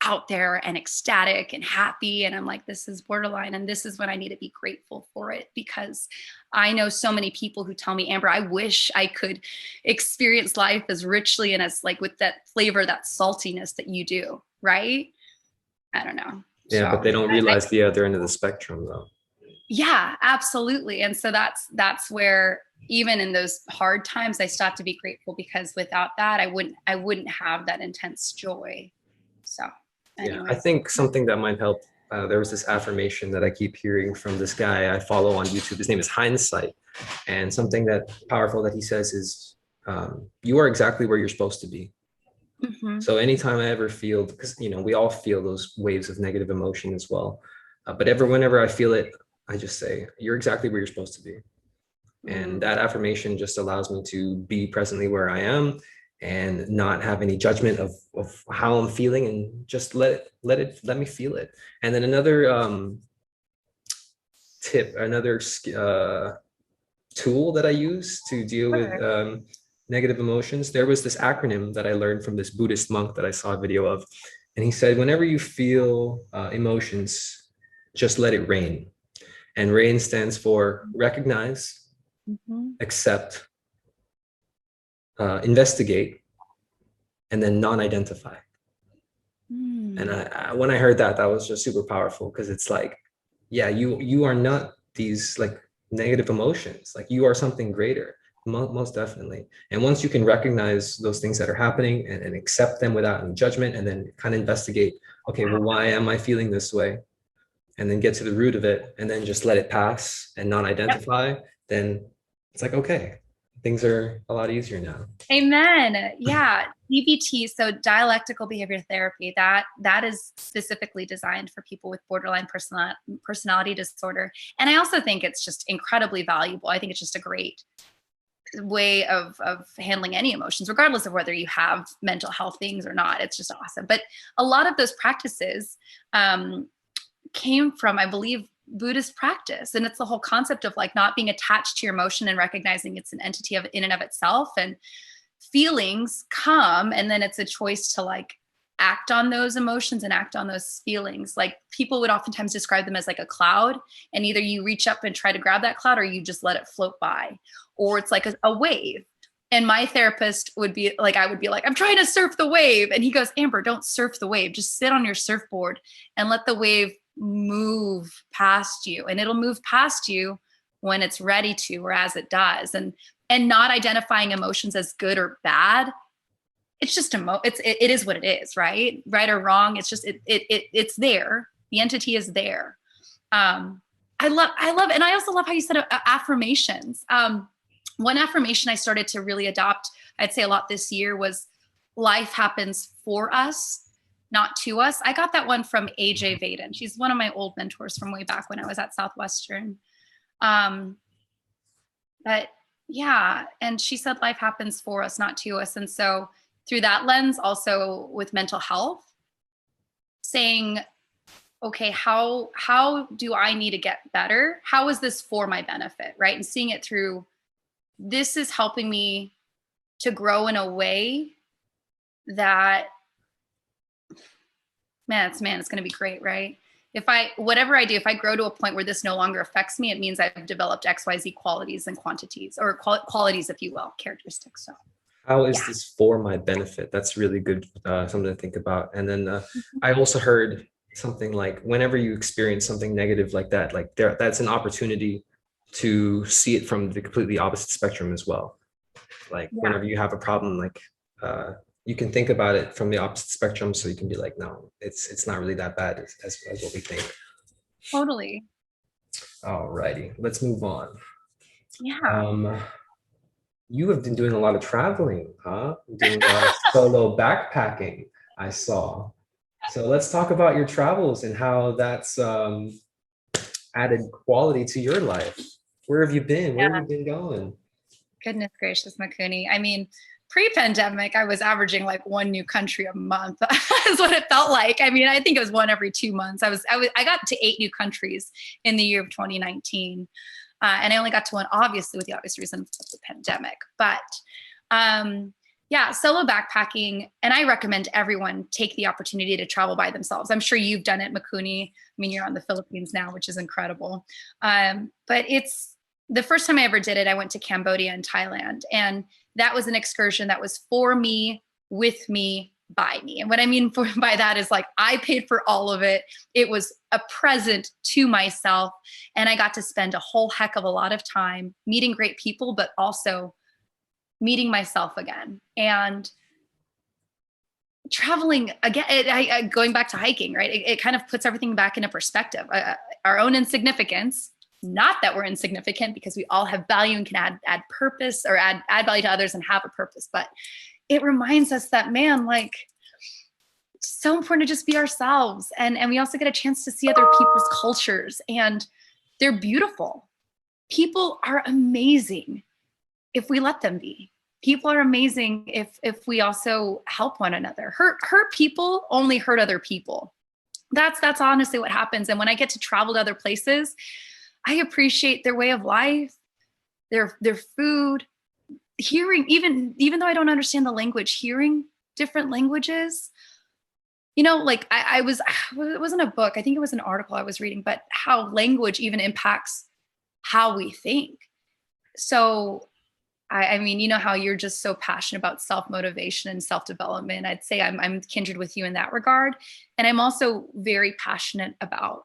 out there and ecstatic and happy. And I'm like, this is borderline. And this is when I need to be grateful for it, because I know so many people who tell me, Amber, I wish I could experience life as richly and as like with that flavor, that saltiness that you do. Right. I don't know. Yeah, but So they don't realize the other end of the spectrum though. yeah, absolutely. And so that's where even in those hard times, I still have to be grateful, because without that, I wouldn't have that intense joy. So Yeah, I anyway. think something that might help. There was this affirmation that I keep hearing from this guy I follow on YouTube. His name is Hindsight, and something that powerful that he says is, "You are exactly where you're supposed to be." Mm-hmm. So anytime I ever feel, because we all feel those waves of negative emotion as well, but whenever I feel it, I just say, "You're exactly where you're supposed to be," and Mm. that affirmation just allows me to be presently where I am and not have any judgment of how I'm feeling, and just let me feel it. And then another tip, another tool that I use to deal with Sure. negative emotions. There was this acronym that I learned from this Buddhist monk that I saw a video of. And he said, whenever you feel emotions, just let it rain. And RAIN stands for recognize, Mm-hmm. accept, investigate, and then non-identify. And Mm. when I heard that, that was just super powerful, because it's like, yeah, you are not these like negative emotions. Like, you are something greater, most definitely. And once you can recognize those things that are happening, and accept them without any judgment, and then kind of investigate, okay, well, why am I feeling this way? And then get to the root of it, and then just let it pass and Yep. non-identify, then it's like, okay, things are a lot easier now. Amen. Yeah. DBT, so dialectical behavior therapy, that is specifically designed for people with borderline personality disorder. And I also think it's just incredibly valuable. I think it's just a great way of handling any emotions, regardless of whether you have mental health things or not. It's just awesome. But a lot of those practices came from, I believe, Buddhist practice. And it's the whole concept of like not being attached to your emotion and recognizing it's an entity of in and of itself. And feelings come, and then it's a choice to like act on those emotions and act on those feelings. Like people would oftentimes describe them as like a cloud, and either you reach up and try to grab that cloud, or you just let it float by, or it's like a wave. And my therapist would be like, I would be like, I'm trying to surf the wave. And he goes, Amber, don't surf the wave. Just sit on your surfboard and let the wave move past you. And it'll move past you when it's ready to, or as it does. And not identifying emotions as good or bad. It's just it is what it is, right or wrong. It's just it's there. The entity is there. I love and I also love how you said affirmations. One affirmation I started to really adopt, I'd say a lot this year, was life happens for us, not to us. I got that one from AJ Vaden. She's one of my old mentors from way back when I was at Southwestern. But yeah, and she said life happens for us, not to us. And so through that lens, also with mental health, saying, okay, how do I need to get better? How is this for my benefit, right? And seeing it through, this is helping me to grow in a way that, it's going to be great, right? Whatever I do, if I grow to a point where this no longer affects me, it means I've developed XYZ qualities and quantities, or qualities, if you will, characteristics. So How is yeah. this for my benefit? That's really good, something to think about. And then I also heard something like, whenever you experience something negative like that, like that's an opportunity to see it from the completely opposite spectrum as well. Like whenever you have a problem, like you can think about it from the opposite spectrum, so you can be like, no, it's not really that bad as what we think. Totally. All righty, let's move on. Yeah. You have been doing a lot of traveling, huh? Doing solo backpacking, I saw. So let's talk about your travels and how that's added quality to your life. Where have you been? Where have you been going? Goodness gracious, Makuni. I mean, pre-pandemic, I was averaging like one new country a month. Is what it felt like. I mean, I think it was one every 2 months. I got to 8 new countries in the year of 2019. And I only got to one, obviously, with the obvious reason of the pandemic. But Yeah, solo backpacking, and I recommend everyone take the opportunity to travel by themselves. I'm sure you've done it, Makuni. I mean, you're on the Philippines now, which is incredible. But it's the first time I ever did it, I went to Cambodia and Thailand, and that was an excursion that was for me, with me, by me. And what I mean by that is like I paid for all of it. It was a present to myself, and I got to spend a whole heck of a lot of time meeting great people, but also meeting myself again and traveling again. Going back to hiking, right? It kind of puts everything back into perspective. Our own insignificance, not that we're insignificant, because we all have value and can add purpose or add value to others and have a purpose. But it reminds us that, man, like, it's so important to just be ourselves. And we also get a chance to see other people's cultures, and they're beautiful. People are amazing if we let them be. People are amazing if we also help one another. Hurt people only hurt other people. That's honestly what happens. And when I get to travel to other places, I appreciate their way of life, their food, hearing, even though I don't understand the language, hearing different languages. You know, like it wasn't a book, I think it was an article I was reading, but how language even impacts how we think. So I mean, you know how you're just so passionate about self-motivation and self-development. I'd say I'm kindred with you in that regard. And I'm also very passionate about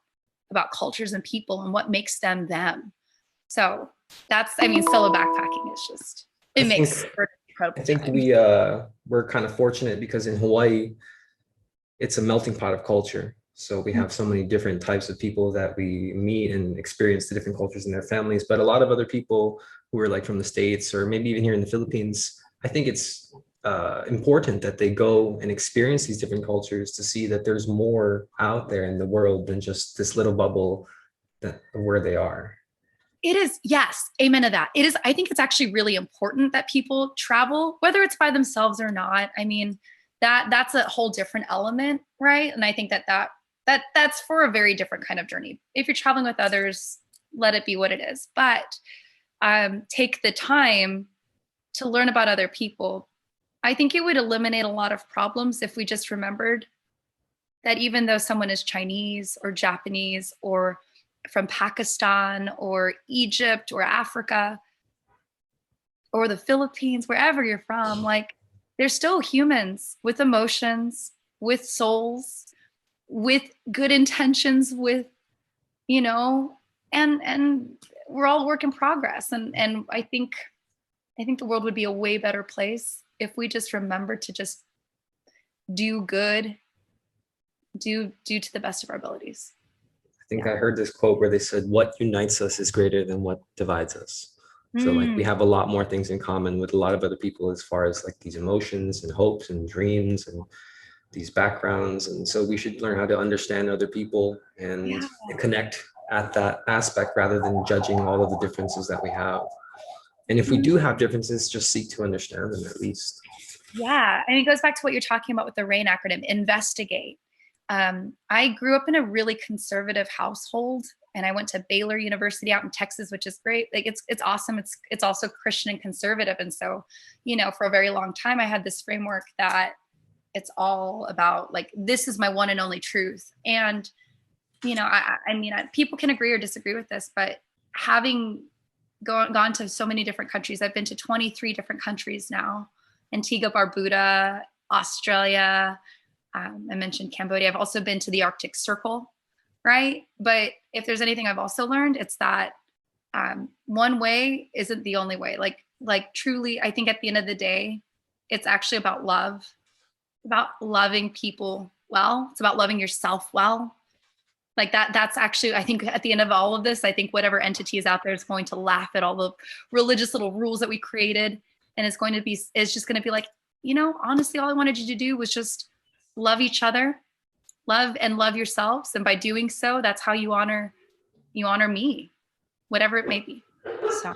cultures and people and what makes them them. So that's, I mean, solo backpacking is just, it makes for an incredible I think time. we're kind of fortunate because in Hawaii, it's a melting pot of culture. So we have so many different types of people that we meet and experience the different cultures in their families. But a lot of other people who are like from the States or maybe even here in the Philippines, I think it's important that they go and experience these different cultures to see that there's more out there in the world than just this little bubble that where they are. It is, yes, amen to that. It is, I think it's actually really important that people travel, whether it's by themselves or not. I mean, that's a whole different element, right? And I think that's for a very different kind of journey. If you're traveling with others, let it be what it is. But take the time to learn about other people. I think it would eliminate a lot of problems if we just remembered that even though someone is Chinese or Japanese or from Pakistan or Egypt or Africa or the Philippines, wherever you're from, like, they're still humans with emotions, with souls, with good intentions, with, you know, and we're all work in progress. And I think the world would be a way better place if we just remember to just do good, do to the best of our abilities. I think I heard this quote where they said, what unites us is greater than what divides us. So like we have a lot more things in common with a lot of other people as far as like these emotions and hopes and dreams and these backgrounds. And so we should learn how to understand other people and connect at that aspect rather than judging all of the differences that we have. And if we do have differences, just seek to understand them at least. Yeah. And it goes back to what you're talking about with the RAIN acronym, investigate. I grew up in a really conservative household, and I went to Baylor University out in Texas, which is great. Like it's awesome. It's also Christian and conservative. And so, you know, for a very long time, I had this framework that it's all about like, this is my one and only truth. And, you know, I mean, people can agree or disagree with this, but having gone to so many different countries, I've been to 23 different countries now, Antigua, Barbuda, Australia. I mentioned Cambodia. I've also been to the Arctic Circle, right? But if there's anything I've also learned, it's that one way isn't the only way. Like truly, I think at the end of the day, it's actually about love, about loving people well. It's about loving yourself well. Like that's actually, I think at the end of all of this, I think whatever entity is out there is going to laugh at all the religious little rules that we created. And it's just going to be like, you know, honestly, all I wanted you to do was just love each other, love yourselves. And by doing so, that's how you honor me, whatever it may be. So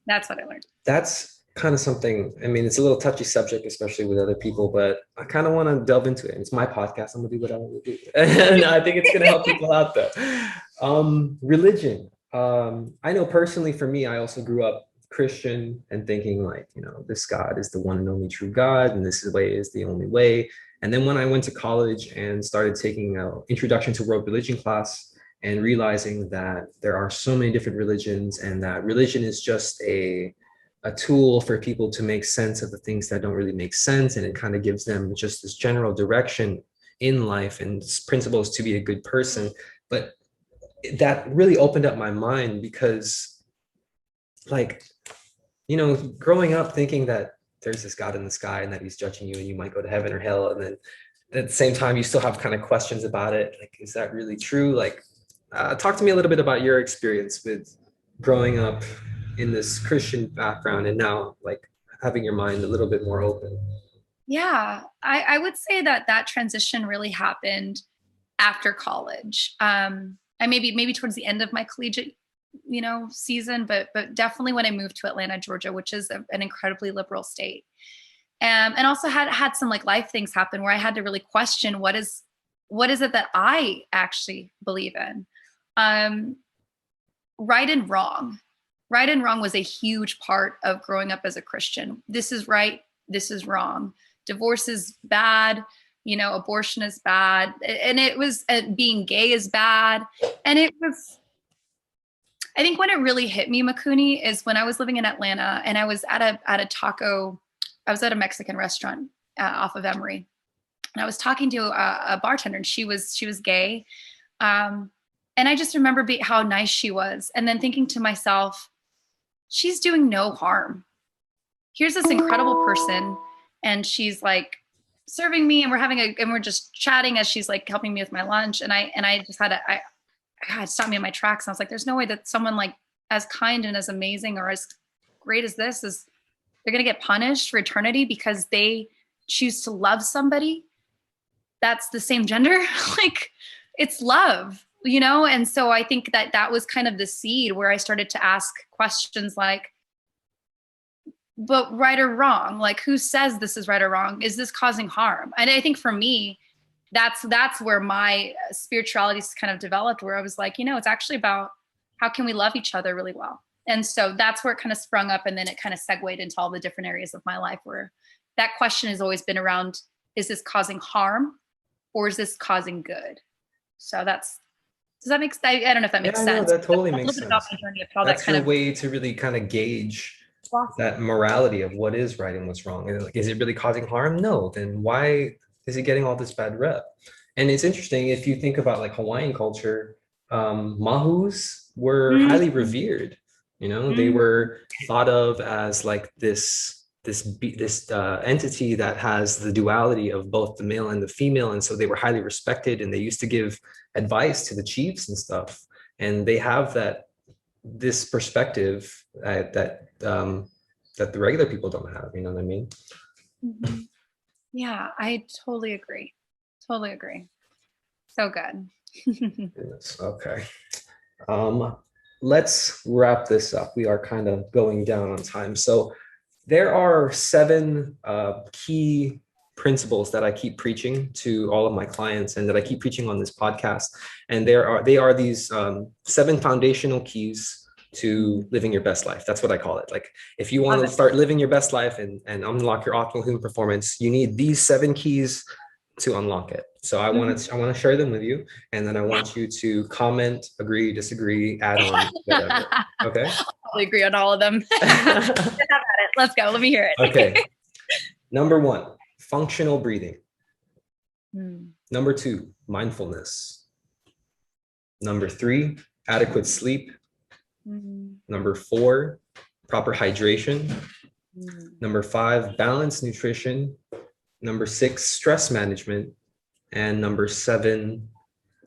that's what I learned. That's kind of something, I mean, it's a little touchy subject, especially with other people, but I kind of want to delve into it. It's my podcast. I'm gonna do what I want to do. And I think it's going to help people out though. Religion. I know personally for me, I also grew up Christian and thinking like, this God is the one and only true God, and this way is the only way. And then when I went to college and started taking an introduction to world religion class and realizing that there are so many different religions and that religion is just a tool for people to make sense of the things that don't really make sense. And it kind of gives them just this general direction in life and principles to be a good person. But that really opened up my mind because, like, growing up thinking that there's this God in the sky and that he's judging you and you might go to heaven or hell. And then at the same time, you still have kind of questions about it. Like, is that really true? Like, talk to me a little bit about your experience with growing up in this Christian background and now like having your mind a little bit more open. Yeah, I would say that transition really happened after college. I maybe towards the end of my collegiate, season, but definitely when I moved to Atlanta, Georgia, which is an incredibly liberal state, and also had some like life things happen where I had to really question what is it that I actually believe in. Right and wrong. Right and wrong was a huge part of growing up as a Christian. This is right. This is wrong. Divorce is bad. Abortion is bad. And it was being gay is bad. And it was, I think when it really hit me, Makuni, is when I was living in Atlanta and I was at a Mexican restaurant off of Emory. And I was talking to a bartender and she was gay. And I just remember how nice she was. And then thinking to myself, she's doing no harm. Here's this incredible person. And she's like serving me and we're just chatting as she's like helping me with my lunch. And I just had it stopped me in my tracks. And I was like, there's no way that someone like as kind and as amazing or as great as this is, they're going to get punished for eternity because they choose to love somebody that's the same gender. Like, it's love. And so I think that was kind of the seed where I started to ask questions like, but right or wrong, like who says this is right or wrong? Is this causing harm? And I think for me, that's where my spirituality kind of developed, where I was like, it's actually about how can we love each other really well? And so that's where it kind of sprung up. And then it kind of segued into all the different areas of my life where that question has always been around, is this causing harm or is this causing good? So does that make sense? I don't know if that makes sense. No, that totally makes sense. About my journey of how That's that kind your way to really kind of gauge that morality of what is right and what's wrong. And like, is it really causing harm? No. Then why is it getting all this bad rep? And it's interesting if you think about like Hawaiian culture, mahus were highly revered. They were thought of as like this entity that has the duality of both the male and the female, and so they were highly respected, and they used to give advice to the chiefs and stuff. And they have this perspective that the regular people don't have. You know what I mean? Mm-hmm. Yeah, I totally agree. Totally agree. So good. Yes, okay. Let's wrap this up. We are kind of going down on time. So there are 7 key principles that I keep preaching to all of my clients and that I keep preaching on this podcast. And they are these 7 foundational keys to living your best life. That's what I call it. Like, if you want to start living your best life and unlock your optimal human performance, you need these 7 keys to unlock it. So I want to share them with you, and then I want you to comment, agree, disagree, add on, whatever. Okay. I'll agree on all of them. Let's go. Let me hear it. Okay. Number 1, functional breathing. Number 2, mindfulness. Number 3, adequate sleep. Number 4, proper hydration. Number 5, balanced nutrition. Number 6, stress management. And number 7,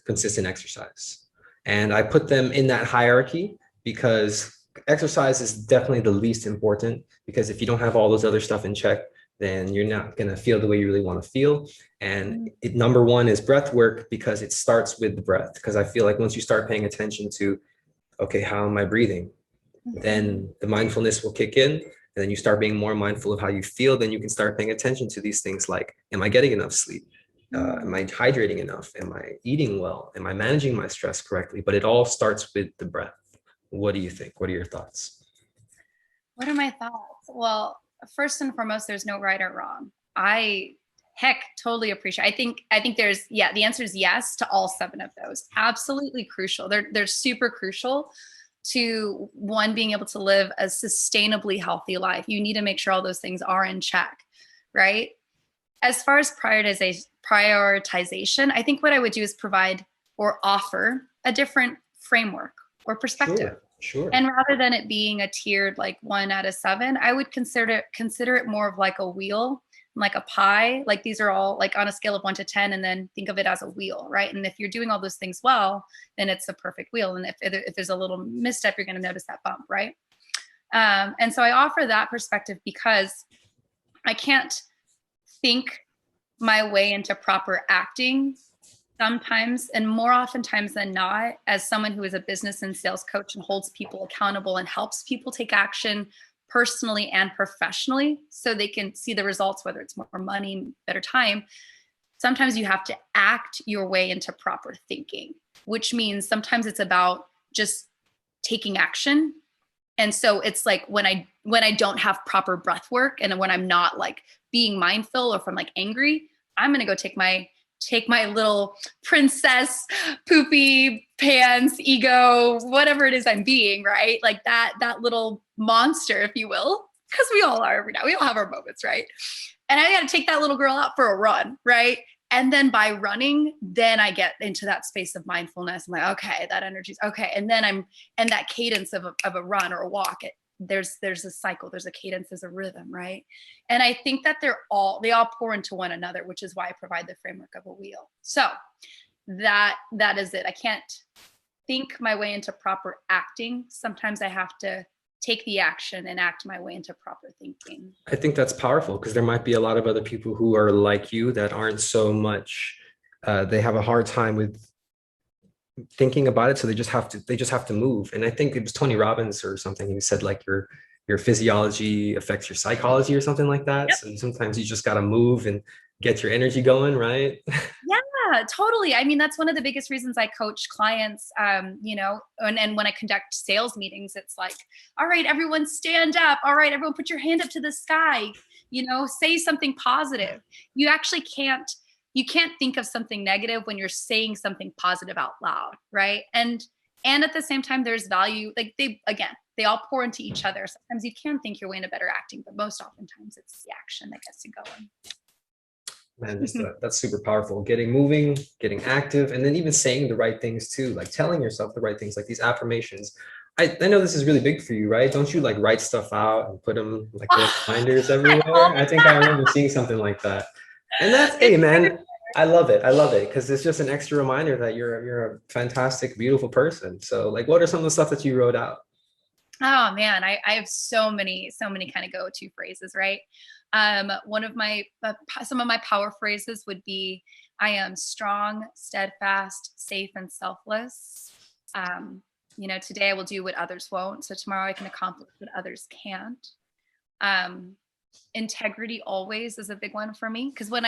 consistent exercise. And I put them in that hierarchy because exercise is definitely the least important, because if you don't have all those other stuff in check, then you're not going to feel the way you really want to feel. And number 1 is breath work, because it starts with the breath. Because I feel like once you start paying attention to, okay, how am I breathing? Then the mindfulness will kick in, and then you start being more mindful of how you feel. Then you can start paying attention to these things like, am I getting enough sleep? Am I hydrating enough? Am I eating well? Am I managing my stress correctly? But it all starts with the breath. What do you think? What are your thoughts? What are my thoughts? Well, first and foremost, there's no right or wrong. I totally appreciate. I think there's, yeah, the answer is yes to all 7 of those. Absolutely crucial. They're super crucial to one, being able to live a sustainably healthy life. You need to make sure all those things are in check, right? As far as prioritization, I think what I would do is provide or offer a different framework or perspective. Sure. And rather than it being a tiered like 1 out of 7, I would consider it more of like a wheel, like a pie. Like these are all like on a scale of 1 to 10, and then think of it as a wheel, right? And if you're doing all those things well, then it's a perfect wheel. And if there's a little misstep, you're going to notice that bump, right? And so I offer that perspective because I can't think my way into proper acting sometimes, and more oftentimes than not, as someone who is a business and sales coach and holds people accountable and helps people take action personally and professionally so they can see the results, whether it's more money, better time. Sometimes you have to act your way into proper thinking, which means sometimes it's about just taking action. And so it's like when I don't have proper breath work, and when I'm not like being mindful, or if I'm like angry, I'm going to go take my little princess poopy pants ego, whatever it is I'm being, right? Like that little monster, if you will, because we all are every now. We all have our moments, right? And I got to take that little girl out for a run, right? And then by running, then I get into that space of mindfulness. I'm like, okay, that energy's okay. And then that cadence of a run or a walk, there's a cycle, there's a cadence, there's a rhythm, right? And I think that they all pour into one another, which is why I provide the framework of a wheel. So that is it. I can't think my way into proper acting. Sometimes I have to take the action and act my way into proper thinking. I think that's powerful, because there might be a lot of other people who are like you that aren't so much, they have a hard time with thinking about it, so they just have to move. And I think it was Tony Robbins or something who said like your physiology affects your psychology or something like that. Yep. So sometimes you just got to move and get your energy going, right? Yeah, totally. I mean, that's one of the biggest reasons I coach clients, and when I conduct sales meetings, it's like, all right, everyone stand up. All right, everyone put your hand up to the sky, say something positive. You can't think of something negative when you're saying something positive out loud, right? And at the same time, there's value. Like they all pour into each other. Sometimes you can think your way into better acting, but most oftentimes it's the action that gets you going. Man, that's super powerful. Getting moving, getting active, and then even saying the right things too, like telling yourself the right things, like these affirmations. I know this is really big for you, right? Don't you like write stuff out and put them like little reminders everywhere? I think I remember seeing something like that. And that's, hey man, I love it. I love it because it's just an extra reminder that you're a fantastic, beautiful person. So like, what are some of the stuff that you wrote out? Oh man, I have so many kind of go-to phrases, right? One of some of my power phrases would be, I am strong, steadfast, safe, and selfless. Today I will do what others won't, so tomorrow I can accomplish what others can't. Integrity always is a big one for me, because when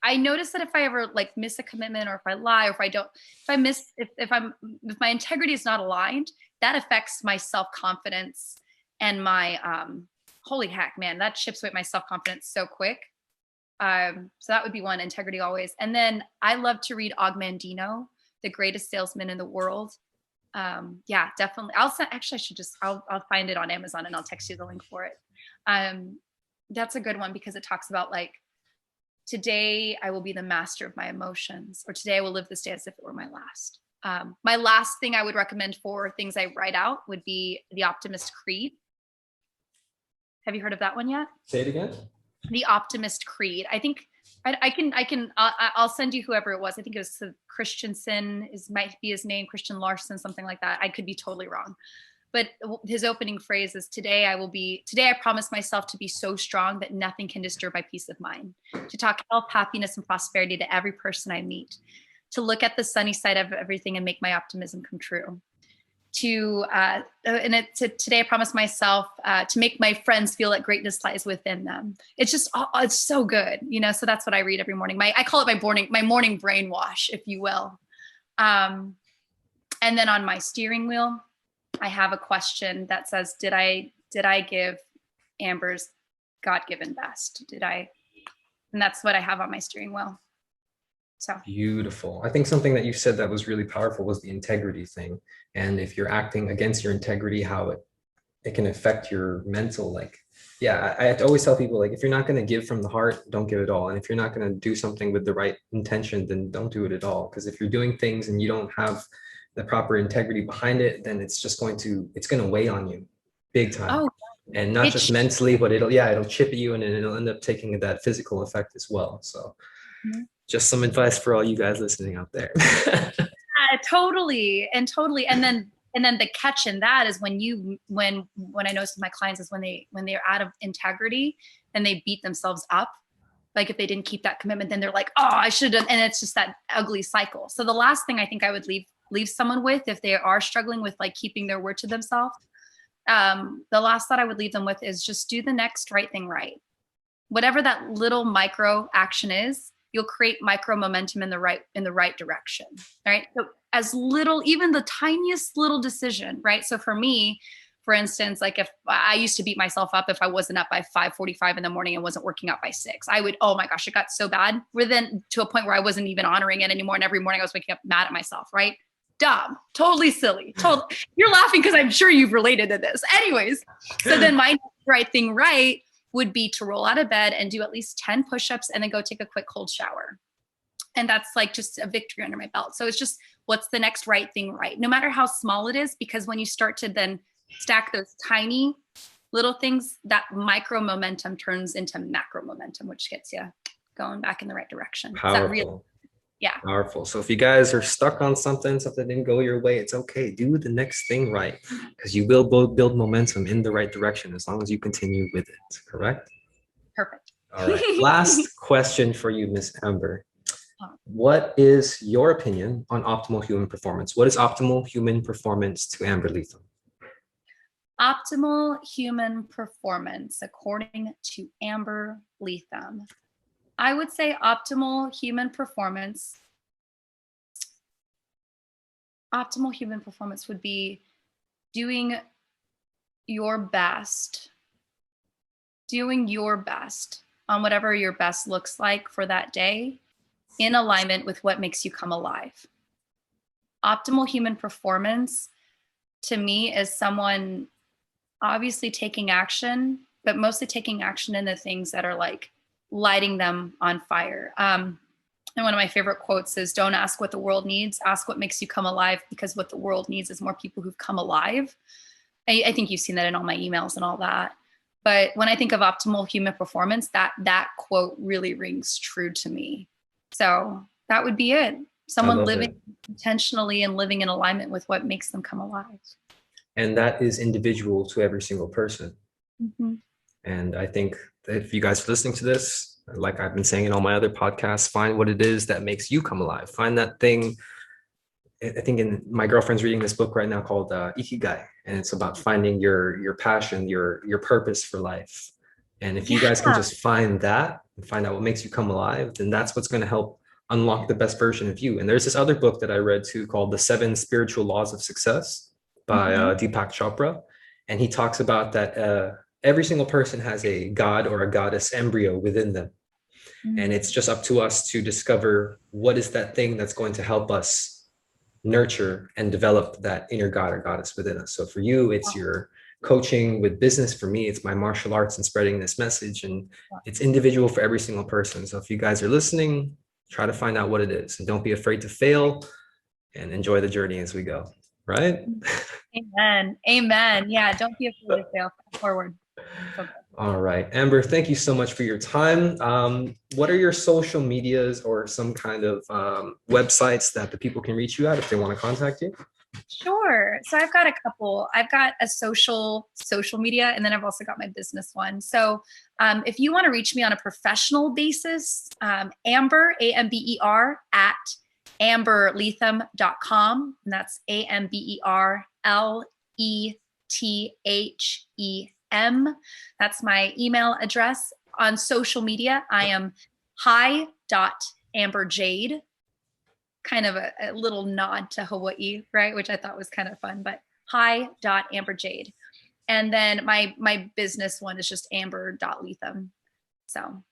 I notice that if I ever like miss a commitment, or if I lie, or if my integrity is not aligned, that affects my self-confidence and my holy heck, man, that chips away at my self-confidence so quick. So that would be one, integrity always. And then I love to read Og Mandino, The Greatest Salesman in the World. Yeah, definitely. I'll find it on Amazon and I'll text you the link for it. That's a good one because it talks about like, today I will be the master of my emotions, or today I will live this day as if it were my last. My last thing I would recommend for things I write out would be The Optimist Creed. Have you heard of that one yet? Say it again. The Optimist Creed. I think I'll send you whoever it was. I think it was Christensen might be his name, Christian Larson, something like that. I could be totally wrong. But his opening phrase is, today I promise myself to be so strong that nothing can disturb my peace of mind, to talk health, happiness, and prosperity to every person I meet, to look at the sunny side of everything and make my optimism come true. Today I promise myself to make my friends feel that greatness lies within them. It's just, it's so good, so that's what I read every morning. I call it my morning brainwash, if you will. And then on my steering wheel, I have a question that says, did I did I give Amber's God-given best? And that's what I have on my steering wheel. So Beautiful. I think something that you said that was really powerful was the integrity thing. And if you're acting against your integrity, how it can affect your mental, like, yeah, I always tell people, like, if you're not going to give from the heart, don't give it all. And if you're not going to do something with the right intention, then don't do it at all. Because if you're doing things and you don't have the proper integrity behind it, then it's going to weigh on you big time. oh, And not just mentally, but it'll chip at you, and it'll end up taking that physical effect as well. So just some advice for all you guys listening out there. totally. And then the catch in that is when I notice my clients is when they're out of integrity and they beat themselves up. Like if they didn't keep that commitment, then they're like, oh, I should have. And it's just that ugly cycle. So the last thing I think I would leave someone with, if they are struggling with like keeping their word to themselves, the last thought I would leave them with is just do the next right thing right. Whatever that little micro action is, you'll create micro momentum in the right direction, right? So as little, even the tiniest little decision, right? So for me, for instance, like if I used to beat myself up if I wasn't up by 5:45 in the morning and wasn't working out by 6, I would, oh my gosh, it got so bad. We're then to a point where I wasn't even honoring it anymore. And every morning I was waking up mad at myself, right? Dumb, totally silly. You're laughing because I'm sure you've related to this. Anyways, so then my right thing right would be to roll out of bed and do at least 10 push-ups and then go take a quick cold shower. And that's like just a victory under my belt. So it's just, what's the next right thing right? No matter how small it is, because when you start to then stack those tiny little things, that micro momentum turns into macro momentum, which gets you going back in the right direction. Powerful. Yeah. Powerful. So if you guys are stuck on something didn't go your way, it's okay. Do the next thing right, because you will build momentum in the right direction as long as you continue with it. Correct? Perfect. All right. Last question for you, Miss Amber. What is your opinion on optimal human performance? What is optimal human performance to Amber Lethem? Optimal human performance, according to Amber Lethem. I would say optimal human performance would be doing your best on whatever your best looks like for that day, in alignment with what makes you come alive. Optimal human performance to me is someone obviously taking action, but mostly taking action in the things that are like lighting them on fire. And one of my favorite quotes is, don't ask what the world needs, ask what makes you come alive, because what the world needs is more people who've come alive. I think you've seen that in all my emails and all that. But when I think of optimal human performance, that quote really rings true to me. So that would be it. Someone living intentionally and living in alignment with what makes them come alive. And that is individual to every single person. Mm-hmm. And I think that if you guys are listening to this, like I've been saying in all my other podcasts, find what it is that makes you come alive. Find that thing. I think my girlfriend's reading this book right now called Ikigai, and it's about finding your passion, your purpose for life. And if you guys can just find that and find out what makes you come alive, then that's what's going to help unlock the best version of you. And there's this other book that I read too called The 7 Spiritual Laws of Success by Deepak Chopra. And he talks about that every single person has a god or a goddess embryo within them. And it's just up to us to discover what is that thing that's going to help us nurture and develop that inner god or goddess within us. So for you, it's your coaching with business. For me, it's my martial arts and spreading this message. And it's individual for every single person. So if you guys are listening, try to find out what it is, and don't be afraid to fail, and enjoy the journey as we go. Right? Amen. Amen. Yeah. Don't be afraid to fail. Forward. Okay. All right, Amber, thank you so much for your time. What are your social medias or some kind of websites that the people can reach you at if they want to contact you? Sure. So I've got a couple. I've got a social media, and then I've also got my business one. So if you want to reach me on a professional basis, Amber, AMBER, at amberlethem.com. And that's AMBERLETHEM. That's my email address. On social media, I am hi.amberjade. Kind of a little nod to Hawaii, right? Which I thought was kind of fun, but hi.amberjade. And then my business one is just amber.lethem. So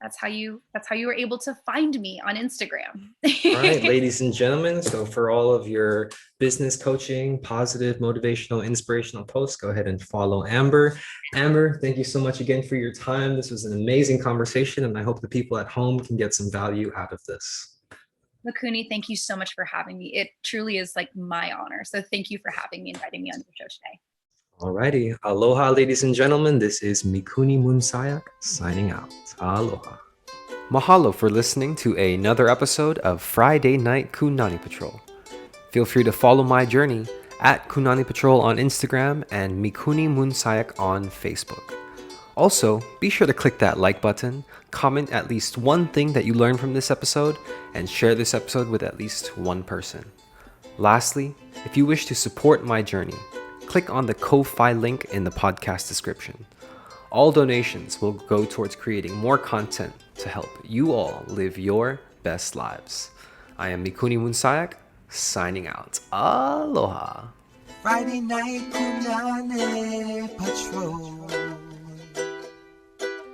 that's how you were able to find me on Instagram. All right, ladies and gentlemen. So for all of your business coaching, positive, motivational, inspirational posts, go ahead and follow Amber. Amber, thank you so much again for your time. This was an amazing conversation, and I hope the people at home can get some value out of this. Makuni, thank you so much for having me. It truly is like my honor. So thank you for having me, inviting me on your show today. All righty. Aloha, ladies and gentlemen. This is Mikuni Munsayak signing out. Aloha. Mahalo for listening to another episode of Friday Night Kunani Patrol. Feel free to follow my journey at Kunani Patrol on Instagram and Mikuni Munsayak on Facebook. Also, be sure to click that like button, comment at least one thing that you learned from this episode, and share this episode with at least one person. Lastly, if you wish to support my journey, click on the Ko-Fi link in the podcast description. All donations will go towards creating more content to help you all live your best lives. I am Mikuni Munsayak, signing out. Aloha. Friday night Kunani Patrol.